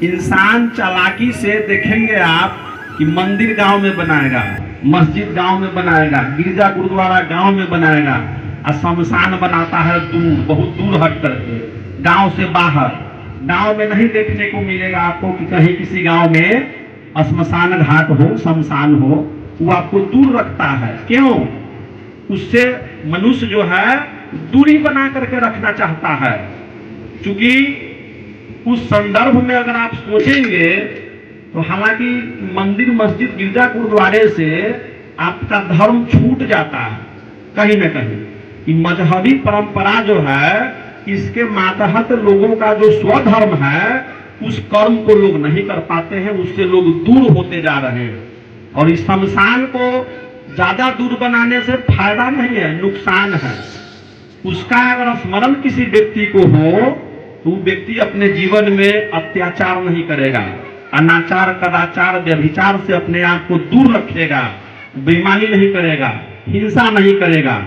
इंसान चालाकी से देखेंगे आप कि मंदिर गांव में बनाएगा, मस्जिद गांव में बनाएगा, गिरजा गुरुद्वारा गांव में बनाएगा, और शमशान बनाता है दूर, बहुत दूर हट करके, गांव से बाहर। गांव में नहीं देखने को मिलेगा आपको कि कहीं किसी गांव में श्मशान घाट हो, शमशान हो, वो आपको दूर रखता है। क्यों? उससे मनुष्य जो है दूरी बना करके रखना चाहता है। क्योंकि उस संदर्भ में अगर आप सोचेंगे तो हालांकि मंदिर, मस्जिद, गिरजा गुरुद्वारे से आपका धर्म छूट जाता है कहीं न कहीं। कि मजहबी परंपरा जो है, इसके मातहत लोगों का जो स्वधर्म है, उस कर्म को लोग नहीं कर पाते हैं, उससे लोग दूर होते जा रहे हैं। और इस शमशान को ज्यादा दूर बनाने से फायदा नहीं है, नुकसान है। उसका अगर स्मरण किसी व्यक्ति को हो तो व्यक्ति अपने जीवन में अत्याचार नहीं करेगा, अनाचार, कदाचार, व्यभिचार से अपने आप को दूर रखेगा, बेईमानी नहीं करेगा, हिंसा नहीं करेगा।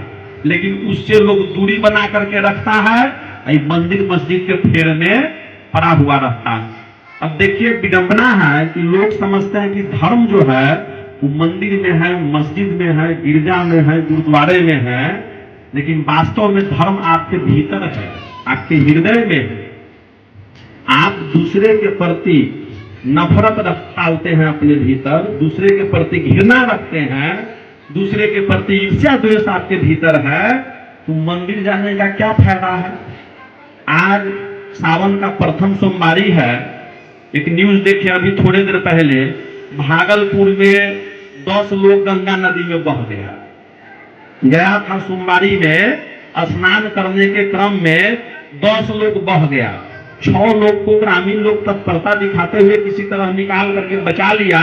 लेकिन उससे लोग दूरी बना करके रखता है, मंदिर मस्जिद के फेर में पड़ा हुआ रहता है। अब देखिए विडंबना है कि लोग समझते हैं कि धर्म जो है वो मंदिर में है, मस्जिद में है, गिरजा में है, गुरुद्वारे में है, लेकिन वास्तव में धर्म आपके भीतर है, आपके हृदय में है। आप दूसरे के प्रति नफरत पालते हैं अपने भीतर, दूसरे के प्रति घृणा रखते हैं, दूसरे के प्रति ईर्ष्या द्वेष आपके भीतर है, तो मंदिर जाने का क्या फायदा है? आज सावन का प्रथम सोमवारी है। एक न्यूज देखिए अभी थोड़े देर पहले, भागलपुर में 10 लोग गंगा नदी में बह गया था। सोमवारी में स्नान करने के क्रम में 10 लोग बह गया। 6 लोग को ग्रामीण लोग तत्परता दिखाते हुए किसी तरह निकाल करके बचा लिया,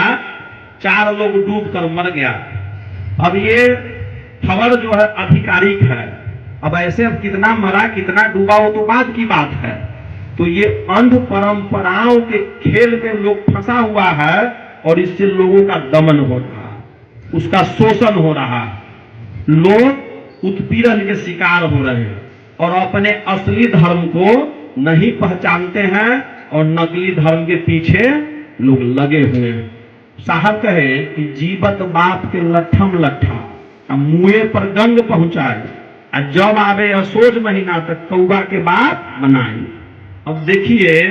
4 लोग डूब कर मर गया। अब ये खबर जो है आधिकारिक है। अब ऐसे अब कितना मरा, कितना डूबा, वो तो बाद की बात है। तो ये अंध परंपराओं के खेल में लोग फंसा हुआ है और इससे लोगों का दमन हो रहा है, उसका शोषण हो रहा है, लोग उत्पीड़न के शिकार हो रहे हैं और अपने असली धर्म को नहीं पहचानते हैं और नकली धर्म के पीछे लोग लगे हुए हैं। साहब कहे कि जीवत बाप के लट्ठम लट्ठा मुए पर गंग पहुंचाए, जब आवे असोज महीना तक कौआ के बाप बनाए। अब देखिए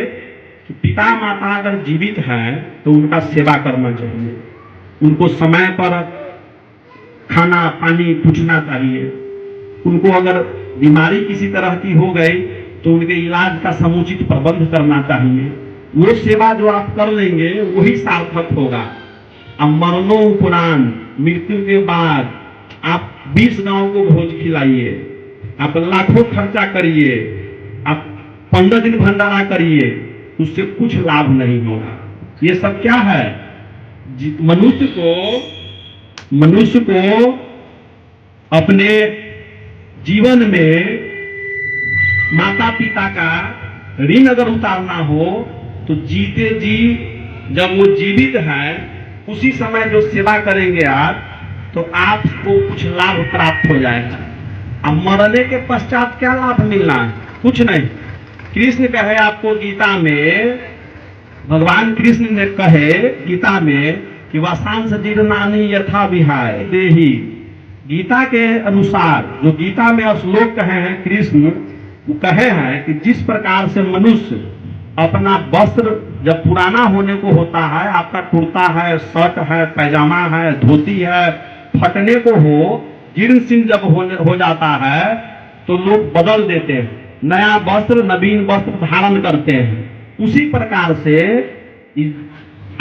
कि पिता माता अगर जीवित हैं तो उनका सेवा करना चाहिए, उनको समय पर खाना पानी पूछना चाहिए। उनको अगर बीमारी किसी तरह की हो गई तो उनके इलाज का समुचित प्रबंध करना चाहिए। वो सेवा जो आप कर लेंगे वही सार्थक होगा। अब मरणो उपरांत, मृत्यु के बाद आप 20 गांव को भोज खिलाइए, आप लाखों खर्चा करिए, आप 15 दिन भंडारा करिए, उससे कुछ लाभ नहीं होगा। ये सब क्या है? मनुष्य को अपने जीवन में माता पिता का ऋण अगर उतारना हो तो जीते जी, जब वो जीवित है उसी समय जो सेवा करेंगे आप, तो आपको कुछ लाभ प्राप्त हो जाएगा। अब मरने के पश्चात क्या लाभ मिलना है? कुछ नहीं। कृष्ण कहे आपको गीता में, भगवान कृष्ण ने कहे गीता में कि वासांस जीर्णानि यथा विहाय देहि। गीता के अनुसार, जो गीता में श्लोक कहे हैं कृष्ण, वो कहे हैं कि जिस प्रकार से मनुष्य अपना वस्त्र जब पुराना होने को होता है, आपका कुर्ता है, शर्ट है, पैजामा है, धोती है, फटने को हो, जीर्ण शीर्ण जब हो जाता है तो लोग बदल देते हैं, नया वस्त्र, नवीन वस्त्र धारण करते हैं। उसी प्रकार से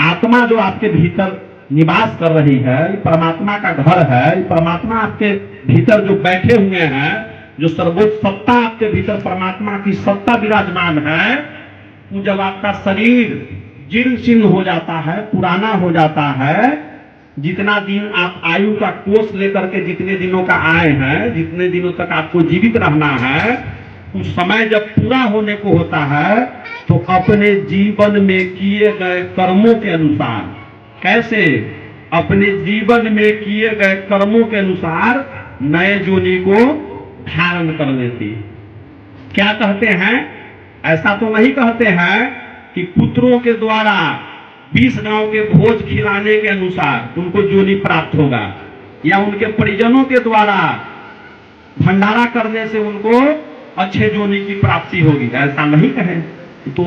आत्मा जो आपके भीतर निवास कर रही है, परमात्मा का घर है, परमात्मा आपके भीतर जो बैठे हुए हैं, जो सर्वोच्च सत्ता आपके भीतर परमात्मा की सत्ता विराजमान है, वो जब आपका शरीर जीर्ण शीर्ण हो जाता है, पुराना हो जाता है, जितना दिन आप आयु का कोष लेकर के जितने दिनों का आए हैं, जितने दिनों तक आपको जीवित रहना है, उस समय जब पूरा होने को होता है तो अपने जीवन में किए गए कर्मों के अनुसार, कैसे? अपने जीवन में किए गए कर्मों के अनुसार नए योनि को धारण कर लेती। क्या कहते हैं? ऐसा तो नहीं कहते हैं कि पुत्रों के द्वारा 20 गांव के भोज खिलाने के अनुसार उनको जोनी प्राप्त होगा, या उनके परिजनों के द्वारा भंडारा करने से उनको अच्छे जोनी की प्राप्ति होगी, ऐसा नहीं कहे। तो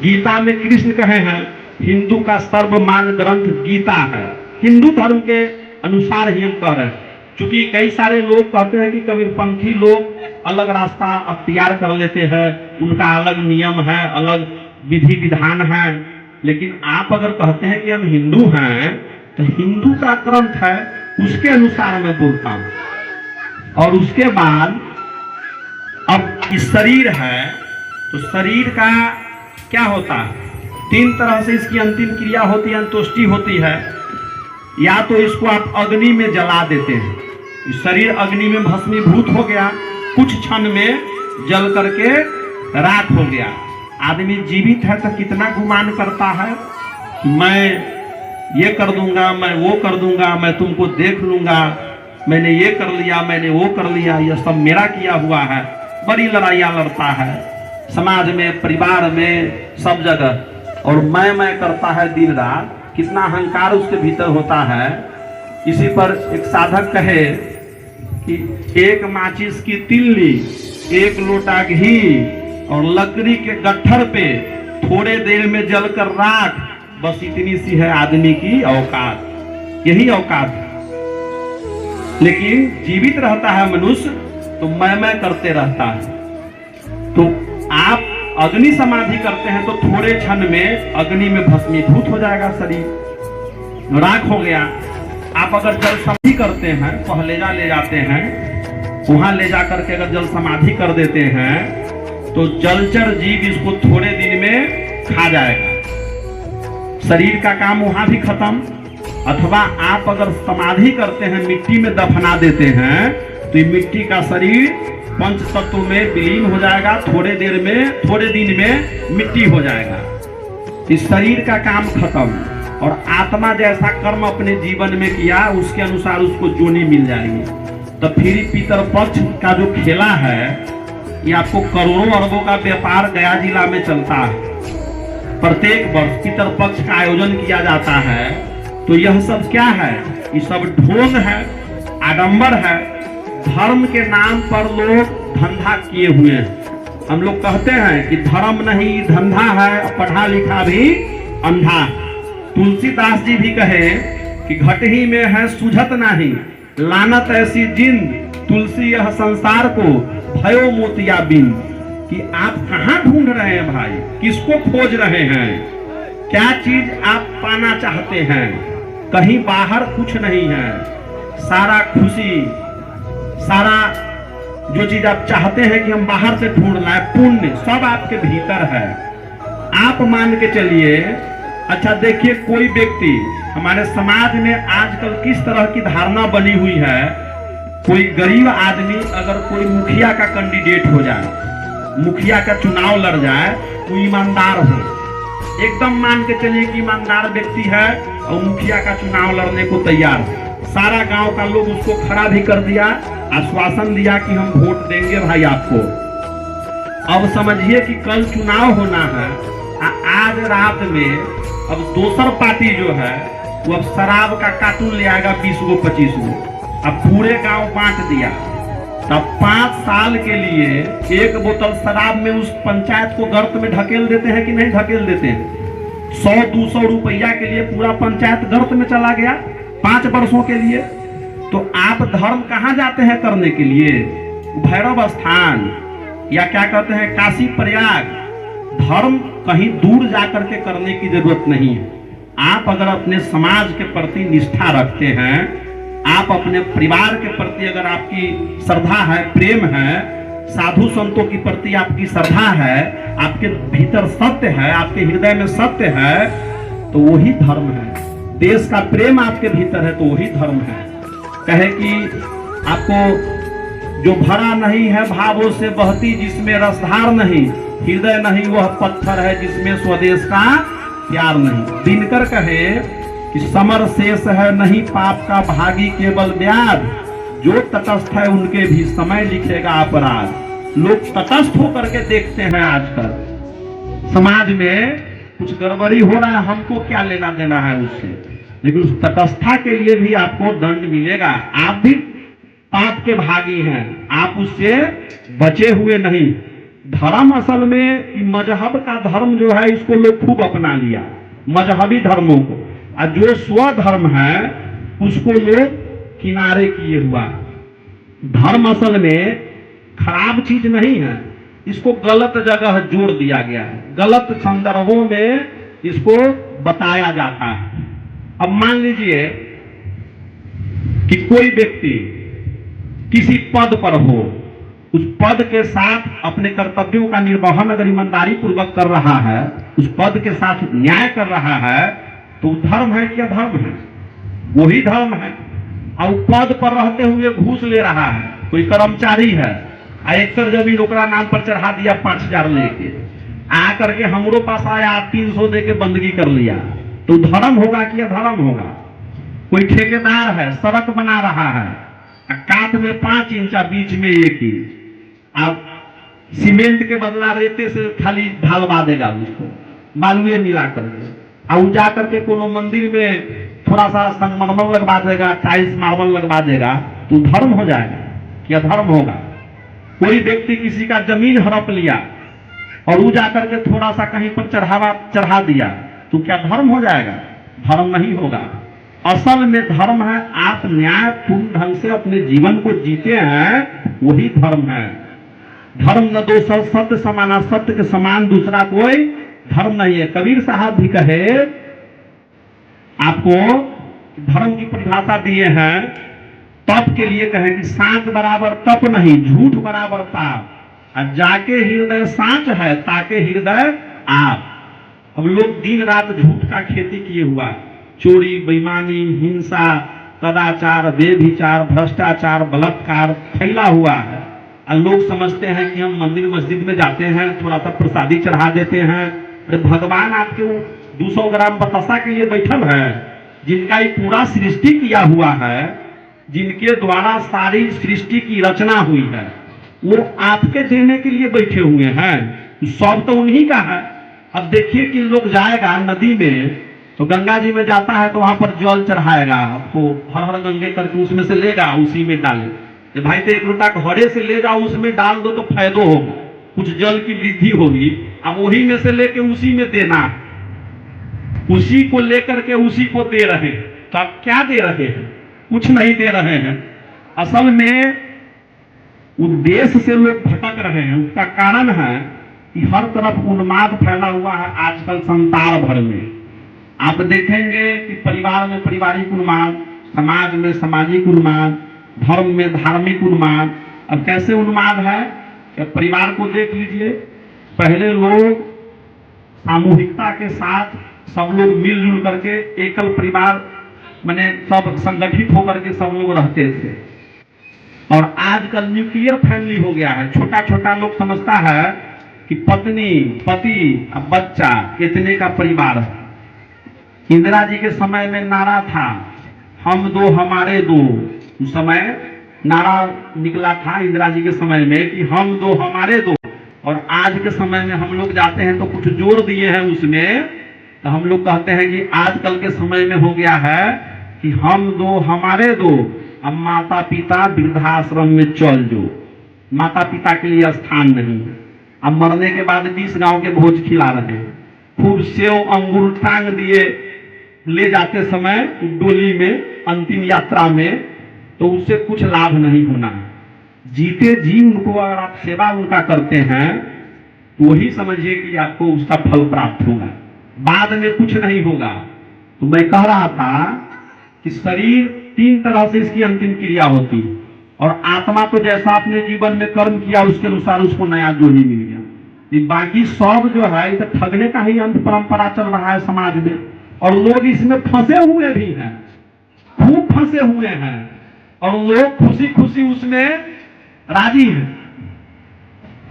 गीता में कृष्ण कहे हैं हिंदू का सर्वमान्य ग्रंथ गीता है, हिंदू धर्म के अनुसार ही हम कह रहे हैं। क्योंकि कई सारे लोग कहते हैं कि कबीरपंथी लोग अलग रास्ता अख्तियार कर लेते हैं, उनका अलग नियम है, अलग विधि विधान है, लेकिन आप अगर कहते हैं कि हम हिंदू हैं तो हिंदू का ग्रंथ है उसके अनुसार मैं बोलता हूं। और उसके बाद अब इस शरीर है तो शरीर का क्या होता है, 3 तरह से इसकी अंतिम क्रिया होती है, अंतोष्टि होती है। या तो इसको आप अग्नि में जला देते हैं, शरीर अग्नि में भस्मीभूत हो गया, कुछ क्षण में जल करके राख हो गया। आदमी जीवित है तो कितना गुमान करता है, मैं ये कर दूंगा, मैं वो कर दूंगा, मैं तुमको देख लूंगा, मैंने ये कर लिया, मैंने वो कर लिया, यह सब मेरा किया हुआ है। बड़ी लड़ाइयाँ लड़ता है समाज में, परिवार में, सब जगह, और मैं करता है दिन रात। कितना अहंकार उसके भीतर होता है। इसी पर एक साधक कहे कि एक माचिस की तिल्ली, एक लोटा घी और लकड़ी के गट्ठर पे थोड़े देर में जलकर राख, बस इतनी सी है आदमी की औकात, यही औकात है। लेकिन जीवित रहता है मनुष्य तो मैं करते रहता है। तो आप अग्नि समाधि करते हैं तो थोड़े क्षण में अग्नि में भस्मीभूत हो जाएगा, शरीर राख हो गया। आप अगर जल समाधि करते हैं, पहलेजा ले जाते हैं, वहां ले जाकर के अगर जल समाधि कर देते हैं तो जलचर जीव इसको थोड़े दिन में खा जाएगा, शरीर का काम वहां भी खत्म। अथवा आप अगर समाधि करते हैं, मिट्टी में दफना देते हैं, तो ये मिट्टी का शरीर पंच तत्व में विलीन हो जाएगा, थोड़े दिन में मिट्टी हो जाएगा। इस शरीर का काम खत्म, और आत्मा जैसा कर्म अपने जीवन में किया उसके अनुसार उसको जोनी मिल जाएगी। तो फिर पितर पक्ष का जो खेला है, ये आपको करोड़ों अरबों का व्यापार गया जिला में चलता है। प्रत्येक वर्ष पितर पक्ष का आयोजन किया जाता है। तो यह सब क्या है, ये सब ढोंग है, आडंबर है। धर्म के नाम पर लोग धंधा किए हुए हैं। हम लोग कहते हैं कि धर्म नहीं धंधा है, पढ़ा लिखा भी अंधा। तुलसीदास जी भी कहे कि घट ही में है सुझत नहीं, लानत ऐसी जिंद, तुलसी यह संसार को भयो मोतिया बिंद। कि आप कहाँ ढूंढ रहे हैं भाई, किसको खोज रहे हैं, क्या चीज आप पाना चाहते हैं? कहीं बाहर कुछ नहीं है, सारा खुशी, सारा जो चीज आप चाहते हैं कि हम बाहर से ढूंढ लाए, पुण्य सब आपके भीतर है। आप मान के चलिए। अच्छा देखिए, कोई व्यक्ति हमारे समाज में आजकल किस तरह की धारणा बनी हुई है, कोई गरीब आदमी अगर कोई मुखिया का कैंडिडेट हो जाए, मुखिया का चुनाव लड़ जाए, वो ईमानदार हो, एकदम मान के चलिए कि ईमानदार व्यक्ति है और मुखिया का चुनाव लड़ने को तैयार है। सारा गांव का लोग उसको खड़ा भी कर दिया, आश्वासन दिया कि हम वोट देंगे भाई आपको। अब समझिए कि कल चुनाव होना है, आज रात में अब दूसर पार्टी जो है वो अब शराब का कार्टून ले आएगा 20 गो 25 गो, अब पूरे गांव बांट दिया। तब 5 साल के लिए 1 बोतल शराब में उस पंचायत को गर्त में ढकेल देते हैं कि नहीं ढकेल देते हैं? 100-200 रुपया के लिए पूरा पंचायत गर्त में चला गया 5 वर्षों के लिए। तो आप धर्म कहाँ जाते हैं करने के लिए? भैरव स्थान या क्या कहते हैं काशी प्रयाग। धर्म कहीं दूर जाकर के करने की जरूरत नहीं है। आप अगर अपने समाज के प्रति निष्ठा रखते हैं, आप अपने परिवार के प्रति अगर आपकी श्रद्धा है, प्रेम है, साधु संतों के प्रति आपकी श्रद्धा है, आपके भीतर सत्य है, आपके हृदय में सत्य है, तो वही धर्म है। देश का प्रेम आपके भीतर है तो वही धर्म है। कहे कि आपको जो भरा नहीं है भावों से बहती, जिसमें रसधार नहीं, हृदय नहीं वह पत्थर है, जिसमें स्वदेश का प्यार नहीं। दिनकर कहे कि समर शेष है नहीं पाप का भागी केवल व्याध, जो तटस्थ है उनके भी समय लिखेगा अपराध। लोग तटस्थ होकर के देखते हैं आजकल समाज में कुछ गड़बड़ी हो रहा है, हमको क्या लेना देना है उससे। लेकिन उस तटस्था के लिए भी आपको दंड मिलेगा। आप भी पाप के भागी हैं, आप उससे बचे हुए नहीं। धर्म असल में मजहब का धर्म जो है, इसको लोग खूब अपना लिया, मजहबी धर्मों को। और जो स्वधर्म है उसको लोग किनारे किए हुआ। धर्म असल में खराब चीज नहीं है, इसको गलत जगह जोड़ दिया गया है, गलत संदर्भों में इसको बताया जाता है। अब मान लीजिए कि कोई व्यक्ति किसी पद पर हो, उस पद के साथ अपने कर्तव्यों का निर्वहन अगर ईमानदारी पूर्वक कर रहा है, उस पद के साथ न्याय कर रहा है, तो धर्म है क्या? धर्म है, वही धर्म है। और पद पर रहते हुए घूस ले रहा है, कोई कर्मचारी है, एकड़ जमीन ओकरा नाम पर चढ़ा दिया 5,000 लेके, आ करके हमरो पास आया 300 दे के बंदगी कर लिया, तो धर्म होगा कि अधर्म होगा? कोई ठेकेदार है, सड़क बना रहा है, काट में 5 इंच, बीच में 1 इंच, आप सीमेंट के बदला रेते से खाली ढालवा देगा, उसको बालुए मिला करके, और जा करके कोनो मंदिर में थोड़ा सा संगमरमर लगवा देगा, टाइल्स मार्बल लगवा देगा, तो धर्म हो जाएगा कि अधर्म होगा? कोई व्यक्ति किसी का जमीन हड़प लिया और वो जाकर के थोड़ा सा कहीं पर चढ़ा दिया, तो क्या धर्म हो जाएगा? धर्म नहीं होगा। असल में धर्म है आप न्यायपूर्ण ढंग से अपने जीवन को जीते हैं, वही धर्म है। धर्म न दो सत्य समाना, सत्य के समान दूसरा कोई धर्म नहीं है। कबीर साहब भी कहे, आपको धर्म की परिभाषा दिए हैं, तप के लिए कहे कि सांच बराबर तप नहीं, झूठ बराबर ताप, और जाके हृदय सांच है, ताके हृदय आप। अब लोग दिन रात झूठ का खेती किए हुआ, चोरी, बेईमानी, हिंसा, सदाचार, व्यभिचार, भ्रष्टाचार, बलात्कार फैला हुआ है। और लोग समझते हैं कि हम मंदिर मस्जिद में जाते हैं, थोड़ा सा प्रसादी चढ़ा देते हैं। अरे भगवान आपके 200 ग्राम बतासा के लिए बैठल है, जिनका ये पूरा सृष्टि किया हुआ है, जिनके द्वारा सारी सृष्टि की रचना हुई है, वो आपके देने के लिए बैठे हुए हैं। सब तो उन्हीं का है। अब देखिए कि लोग जाएगा नदी में, तो गंगा जी में जाता है तो वहां पर जल चढ़ाएगा, आपको हर हर गंगे करके उसमें से लेगा, उसी में डाले। भाई तो 1 लोटा घड़े से ले जाओ, उसमें डाल दो तो फायदो होगा, कुछ जल की वृद्धि होगी। अब वही में से लेके उसी में देना, उसी को लेकर के उसी को दे रहे हैं। तो आप क्या दे रहे हैं? कुछ नहीं दे रहे हैं। असल में उद्देश्य से लोग भटक रहे हैं। उसका कारण है कि हर तरफ उन्माद फैला हुआ है आजकल संसार भर में। आप देखेंगे कि परिवार में पारिवारिक उन्माद, समाज में सामाजिक उन्माद, धर्म में धार्मिक उन्माद। अब कैसे उन्माद है? परिवार को देख लीजिए, पहले लोग सामूहिकता के साथ सब लोग मिलजुल करके एकल परिवार माने सब संगठित होकर के सब लोग रहते थे। और आजकल न्यूक्लियर फैमिली हो गया है। छोटा छोटा लोग समझता है कि पत्नी, पति और बच्चा इतने का परिवार है। इंदिरा जी के समय में नारा था, हम दो हमारे दो। उस समय नारा निकला था इंदिरा जी के समय में कि हम दो हमारे दो। और आज के समय में हम लोग जाते हैं तो कुछ जोड़ दिए हैं उसमें, तो हम लोग कहते हैं कि आजकल के समय में हो गया है कि हम दो हमारे दो, अब माता पिता वृद्धाश्रम में चल जो। माता पिता के लिए स्थान नहीं। अब मरने के बाद 20 गांव के भोज खिला रहे हैं, खूब सेव अंगूर टांग दिए ले जाते समय डोली में अंतिम यात्रा में, तो उससे कुछ लाभ नहीं होना। जीते जी उनको अगर आप सेवा उनका करते हैं तो वही समझिए कि आपको उसका फल प्राप्त होगा, बाद में कुछ नहीं होगा। तो मैं कह रहा था कि शरीर 3 तरह से इसकी अंतिम क्रिया होती है, और आत्मा तो जैसा अपने जीवन में कर्म किया उसके अनुसार उसको नया जोड़ी मिल गया। बाकी सब जो है तो ठगने का ही अंत परंपरा चल रहा है समाज में, और लोग इसमें फंसे हुए भी हैं, खूब फंसे हुए हैं, और लोग खुशी खुशी उसमें राजी हैं।